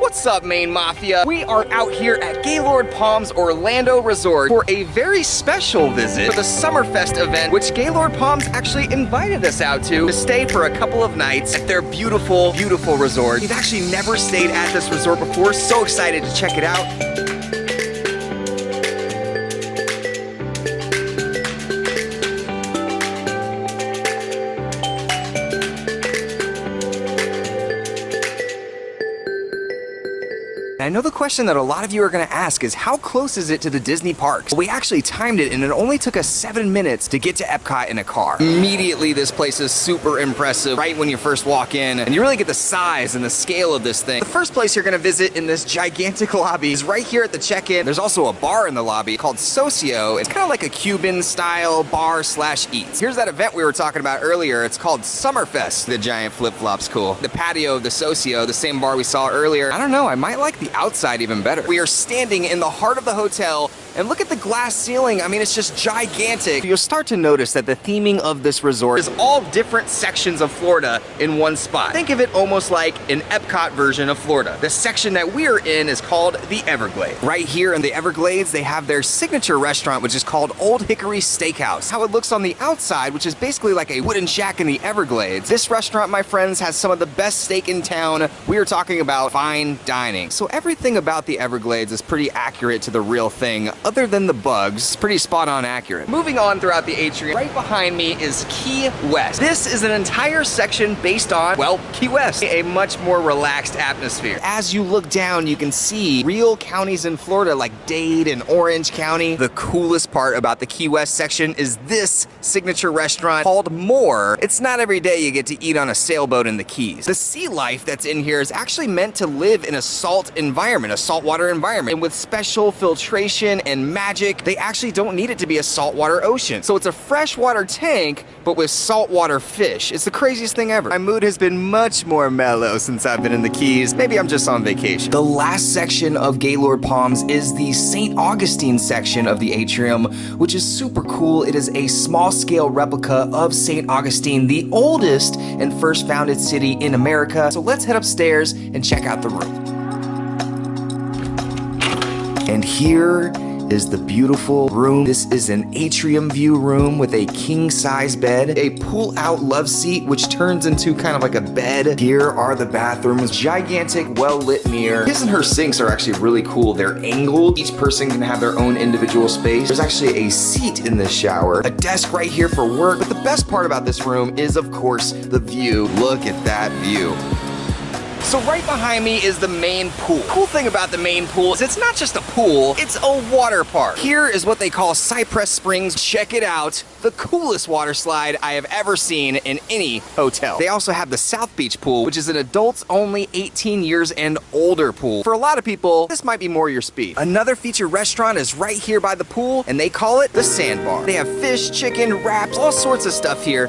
What's up, Maine Mafia? We are out here at Gaylord Palms Orlando Resort for a very special visit for the SummerFest event, which Gaylord Palms actually invited us out to stay for a couple of nights at their beautiful, beautiful resort. We've actually never stayed at this resort before, so excited to check it out. I know the question that a lot of you are going to ask is how close is it to the Disney parks? We actually timed it and it only took us 7 minutes to get to Epcot in a car. Immediately this place is super impressive right when you first walk in, and you really get the size and the scale of this thing. The first place you're going to visit in this gigantic lobby is right here at the check-in. There's also a bar in the lobby called Socio. It's kind of like a Cuban style bar slash eats. Here's that event we were talking about earlier. It's called SummerFest. The giant flip-flop's cool. The patio of the Socio, the same bar we saw earlier. I don't know, I might like the outside even better. We are standing in the heart of the hotel, and look at the glass ceiling. I mean, it's just gigantic. You'll start to notice that the theming of this resort is all different sections of Florida in one spot. Think of it almost like an Epcot version of Florida. The section that we're in is called the Everglades. Right here in the Everglades, they have their signature restaurant, which is called Old Hickory Steakhouse. How it looks on the outside, which is basically like a wooden shack in the Everglades. This restaurant, my friends, has some of the best steak in town. We are talking about fine dining. So everything about the Everglades is pretty accurate to the real thing. Other than the bugs, it's pretty spot on accurate. Moving on throughout the atrium, right behind me is Key West. This is an entire section based on, well, Key West, a much more relaxed atmosphere. As you look down, you can see real counties in Florida like Dade and Orange County. The coolest part about the Key West section is this signature restaurant called More. It's not every day you get to eat on a sailboat in the Keys. The sea life that's in here is actually meant to live in a salt environment, a saltwater environment, and with special filtration and magic, they actually don't need it to be a saltwater ocean. So it's a freshwater tank, but with saltwater fish. It's the craziest thing ever. My mood has been much more mellow since I've been in the Keys. Maybe I'm just on vacation. The last section of Gaylord Palms is the St. Augustine section of the atrium, which is super cool. It is a small-scale replica of St. Augustine, the oldest and first founded city in America. So let's head upstairs and check out the room. And here is the beautiful room. This is an atrium view room with a king-size bed, a pull-out love seat, which turns into kind of like a bed. Here are the bathrooms, gigantic, well-lit mirror. His and her sinks are actually really cool. They're angled. Each person can have their own individual space. There's actually a seat in this shower, a desk right here for work. But the best part about this room is, of course, the view. Look at that view. So right behind me is the main pool. The cool thing about the main pool is it's not just a pool, it's a water park. Here is what they call Cypress Springs. Check it out. The coolest water slide I have ever seen in any hotel. They also have the South Beach pool, which is an adults only 18 years and older pool. For a lot of people, this might be more your speed. Another featured restaurant is right here by the pool, and they call it the Sandbar. They have fish, chicken, wraps, all sorts of stuff here.